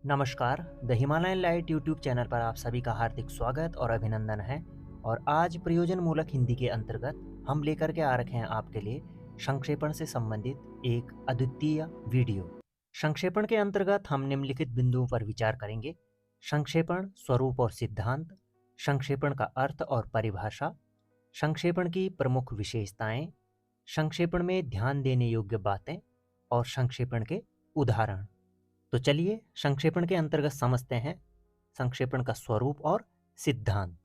नमस्कार। The Himalayan light YouTube channel पर आप सभी का हार्दिक स्वागत और अभिनंदन है। और आज प्रयोजन मूलक हिंदी के अंतर्गत हम लेकर के आ रखे हैं आपके लिए संक्षेपण से संबंधित एक अद्वितीय वीडियो। संक्षेपण के अंतर्गत हम निम्नलिखित बिंदुओं पर विचार करेंगे: संक्षेपण, स्वरूप और सिद्धांत, संक्षेपण का अर्थ और परिभाषा, संक्षेपण की प्रमुख विशेषताएं, संक्षेपण में ध्यान देने योग्य बातें और संक्षेपण के उदाहरण। तो चलिए संक्षेपण के अंतर्गत समझते हैं संक्षेपण का स्वरूप और सिद्धांत।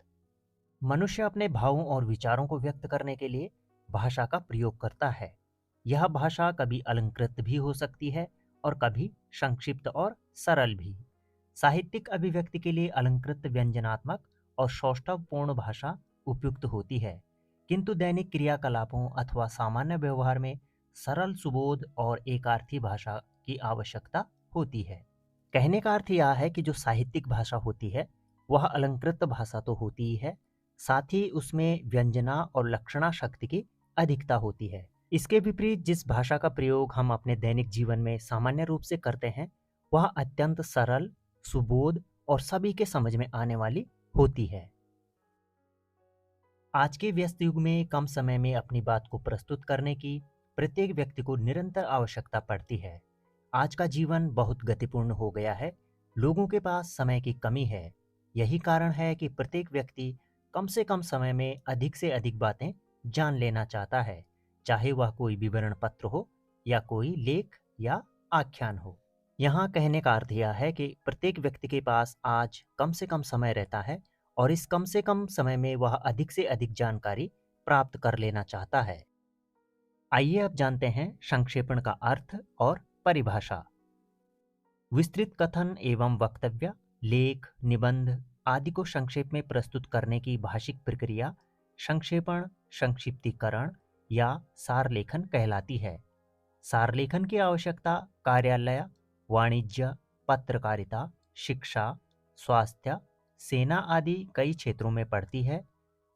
मनुष्य अपने भावों और विचारों को व्यक्त करने के लिए भाषा का प्रयोग करता है। यह भाषा कभी अलंकृत भी हो सकती है और कभी संक्षिप्त और सरल भी। साहित्यिक अभिव्यक्ति के लिए अलंकृत, व्यंजनात्मक और सौष्ठवपूर्ण भाषा उपयुक्त होती है, किंतु दैनिक क्रियाकलापों अथवा सामान्य व्यवहार में सरल, सुबोध और एकार्थी भाषा की आवश्यकता होती है। कहने का अर्थ यह है कि जो साहित्यिक भाषा होती है वह अलंकृत भाषा तो होती ही है, साथ ही उसमें व्यंजना और लक्षणा शक्ति की अधिकता होती है। इसके विपरीत जिस भाषा का प्रयोग हम अपने दैनिक जीवन में सामान्य रूप से करते हैं वह अत्यंत सरल, सुबोध और सभी के समझ में आने वाली होती है। आज के व्यस्त युग में कम समय में अपनी बात को प्रस्तुत करने की प्रत्येक व्यक्ति को निरंतर आवश्यकता पड़ती है। आज का जीवन बहुत गतिपूर्ण हो गया है, लोगों के पास समय की कमी है। यही कारण है कि प्रत्येक व्यक्ति कम से कम समय में अधिक से अधिक बातें जान लेना चाहता है, चाहे वह कोई विवरण पत्र हो या कोई लेख या आख्यान हो। यहाँ कहने का अर्थ यह है कि प्रत्येक व्यक्ति के पास आज कम से कम समय रहता है और इस कम से कम समय में वह अधिक से अधिक जानकारी प्राप्त कर लेना चाहता है। आइए अब जानते हैं संक्षेपण का अर्थ और परिभाषा। विस्तृत कथन एवं वक्तव्य, लेख, निबंध आदि को संक्षेप में प्रस्तुत करने की भाषिक प्रक्रिया संक्षेपण, संक्षिप्तीकरण या सारलेखन कहलाती है। सारलेखन की आवश्यकता कार्यालय, वाणिज्य, पत्रकारिता, शिक्षा, स्वास्थ्य, सेना आदि कई क्षेत्रों में पड़ती है।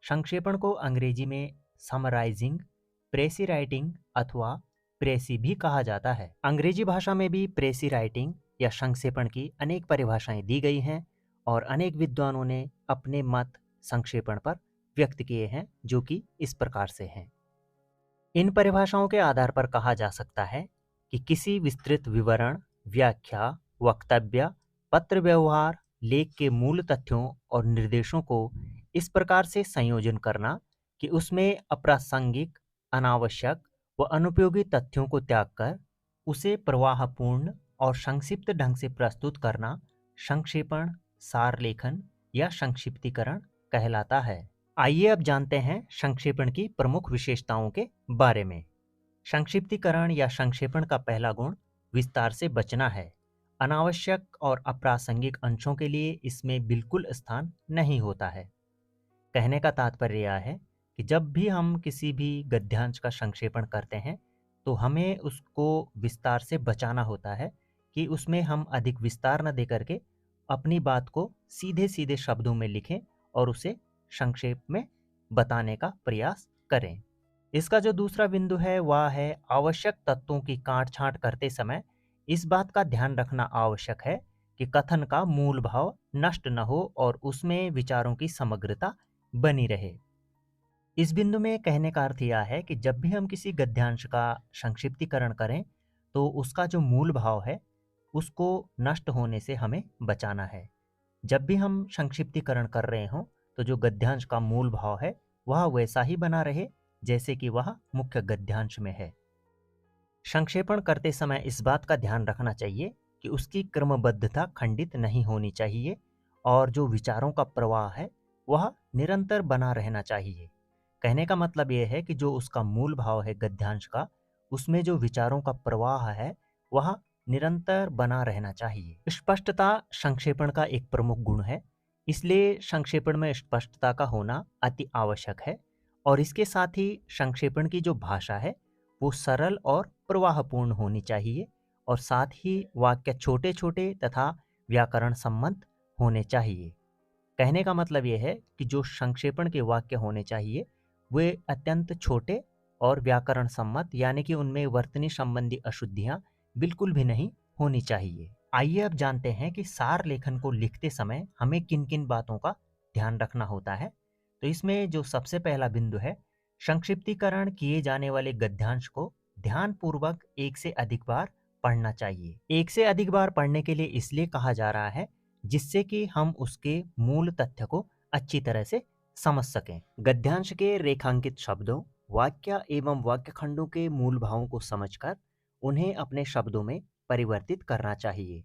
संक्षेपण को अंग्रेजी में समराइजिंग, प्रेसी राइटिंग अथवा प्रेसी भी कहा जाता है। अंग्रेजी भाषा में भी प्रेसी राइटिंग या संक्षेपण की अनेक परिभाषाएं दी गई हैं और अनेक विद्वानों ने अपने मत संक्षेपण पर व्यक्त किए हैं, जो कि इस प्रकार से हैं। इन परिभाषाओं के आधार पर कहा जा सकता है कि किसी विस्तृत विवरण, व्याख्या, वक्तव्य, पत्र व्यवहार, लेख के मूल तथ्यों और निर्देशों को इस प्रकार से संयोजन करना कि उसमें अप्रासंगिक, अनावश्यक व अनुपयोगी तथ्यों को त्याग कर उसे प्रवाहपूर्ण और संक्षिप्त ढंग से प्रस्तुत करना संक्षेपण, सारलेखन या संक्षिप्तीकरण कहलाता है। आइए अब जानते हैं संक्षेपण की प्रमुख विशेषताओं के बारे में। संक्षिप्तीकरण या संक्षेपण का पहला गुण विस्तार से बचना है। अनावश्यक और अप्रासंगिक अंशों के लिए इसमें बिल्कुल स्थान नहीं होता है। कहने का तात्पर्य यह है कि जब भी हम किसी भी गद्यांश का संक्षेपण करते हैं तो हमें उसको विस्तार से बचाना होता है कि उसमें हम अधिक विस्तार न दे करके अपनी बात को सीधे सीधे शब्दों में लिखें और उसे संक्षेप में बताने का प्रयास करें। इसका जो दूसरा बिंदु है वह है आवश्यक तत्वों की काट छांट करते समय इस बात का ध्यान रखना आवश्यक है कि कथन का मूल भाव नष्ट न हो और उसमें विचारों की समग्रता बनी रहे। इस बिंदु में कहने का अर्थ यह है कि जब भी हम किसी गद्यांश का संक्षिप्तीकरण करें तो उसका जो मूल भाव है उसको नष्ट होने से हमें बचाना है। जब भी हम संक्षिप्तीकरण कर रहे हों तो जो गद्यांश का मूल भाव है वह वैसा ही बना रहे जैसे कि वह मुख्य गद्यांश में है। संक्षेपण करते समय इस बात का ध्यान रखना चाहिए कि उसकी क्रमबद्धता खंडित नहीं होनी चाहिए और जो विचारों का प्रवाह है वह निरंतर बना रहना चाहिए। कहने का मतलब यह है कि जो उसका मूल भाव है गद्यांश का, उसमें जो विचारों का प्रवाह है वह निरंतर बना रहना चाहिए। स्पष्टता संक्षेपण का एक प्रमुख गुण है, इसलिए संक्षेपण में स्पष्टता का होना अति आवश्यक है। और इसके साथ ही संक्षेपण की जो भाषा है वो सरल और प्रवाहपूर्ण होनी चाहिए और साथ ही वाक्य छोटे छोटे तथा व्याकरण सम्मत होने चाहिए। कहने का मतलब यह है कि जो संक्षेपण के वाक्य होने चाहिए वे अत्यंत छोटे और व्याकरण सम्मत, यानी कि उनमें वर्तनी संबंधी अशुद्धियां बिल्कुल भी नहीं होनी चाहिए। आइए अब जानते हैं कि सार लेखन को लिखते समय हमें किन किन बातों का ध्यान रखना होता है। तो इसमें जो सबसे पहला बिंदु है, संक्षिप्तीकरण किए जाने वाले गद्यांश को ध्यानपूर्वक एक से अधिक बार पढ़ना चाहिए। एक से अधिक बार पढ़ने के लिए इसलिए कहा जा रहा है जिससे कि हम उसके मूल तथ्य को अच्छी तरह से समझ सकें। गद्यांश के रेखांकित शब्दों, वाक्य एवं वाक्य खंडों के मूल भावों को समझकर उन्हें अपने शब्दों में परिवर्तित करना चाहिए।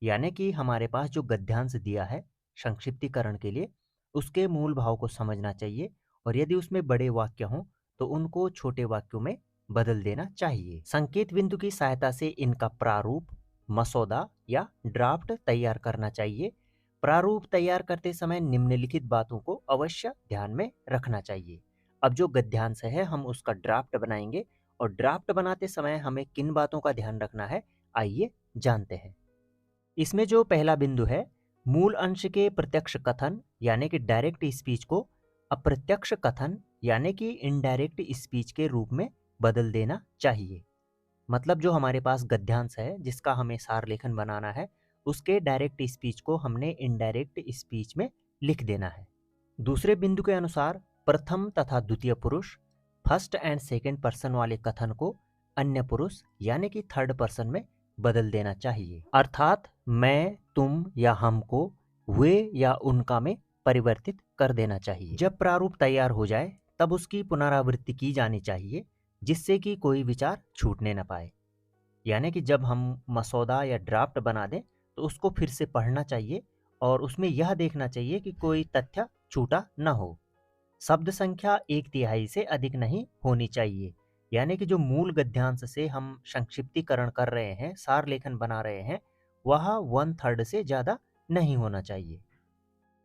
यानी कि हमारे पास जो गद्यांश दिया है संक्षिप्तीकरण के लिए, उसके मूल भाव को समझना चाहिए और यदि उसमें बड़े वाक्य हों तो उनको छोटे वाक्यों में बदल देना चाहिए। संकेत बिंदु की सहायता से इनका प्रारूप, मसौदा या ड्राफ्ट तैयार करना चाहिए। प्रारूप तैयार करते समय निम्नलिखित बातों को अवश्य ध्यान में रखना चाहिए। अब जो गद्यांश है हम उसका ड्राफ्ट बनाएंगे और ड्राफ्ट बनाते समय हमें किन बातों का ध्यान रखना है, आइए जानते हैं। इसमें जो पहला बिंदु है, मूल अंश के प्रत्यक्ष कथन यानी कि डायरेक्ट स्पीच को अप्रत्यक्ष कथन यानी कि इनडायरेक्ट स्पीच के रूप में बदल देना चाहिए। मतलब जो हमारे पास गद्यांश है जिसका हमें सार लेखन बनाना है, उसके डायरेक्ट स्पीच को हमने इनडायरेक्ट स्पीच में लिख देना है। दूसरे बिंदु के अनुसार प्रथम तथा द्वितीय पुरुष, फर्स्ट एंड सेकंड पर्सन वाले कथन को अन्य पुरुष यानी कि थर्ड पर्सन में बदल देना चाहिए। अर्थात मैं, तुम या हमको वे या उनका में परिवर्तित कर देना चाहिए। जब प्रारूप तैयार हो जाए तब उसकी पुनरावृत्ति की जानी चाहिए जिससे कि कोई विचार छूटने न पाए। यानी कि जब हम मसौदा या ड्राफ्ट बना दें तो उसको फिर से पढ़ना चाहिए और उसमें यह देखना चाहिए कि कोई तथ्य छूटा न हो। शब्द संख्या 1/3 से अधिक नहीं होनी चाहिए। यानी कि जो मूल गद्यांश से हम संक्षिप्तीकरण कर रहे हैं, सार लेखन बना रहे हैं, वह 1/3 से ज़्यादा नहीं होना चाहिए।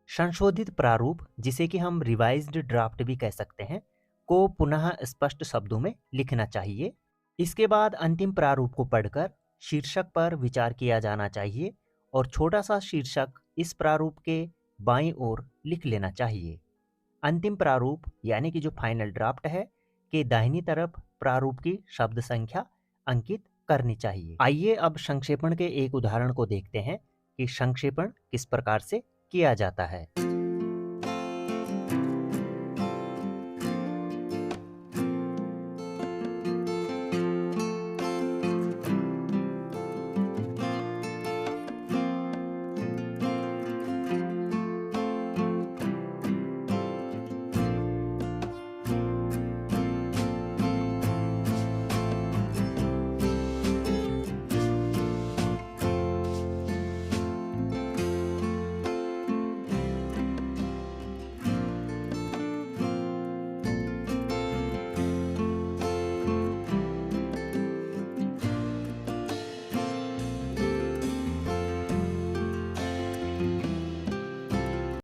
संशोधित प्रारूप, जिसे कि हम रिवाइज्ड ड्राफ्ट भी कह सकते हैं, को पुनः स्पष्ट शब्दों में लिखना चाहिए। इसके बाद अंतिम प्रारूप को पढ़कर शीर्षक पर विचार किया जाना चाहिए और छोटा सा शीर्षक इस प्रारूप के बाईं ओर लिख लेना चाहिए। अंतिम प्रारूप यानी कि जो फाइनल ड्राफ्ट है के दाहिनी तरफ प्रारूप की शब्द संख्या अंकित करनी चाहिए। आइए अब संक्षेपण के एक उदाहरण को देखते हैं कि संक्षेपण किस प्रकार से किया जाता है।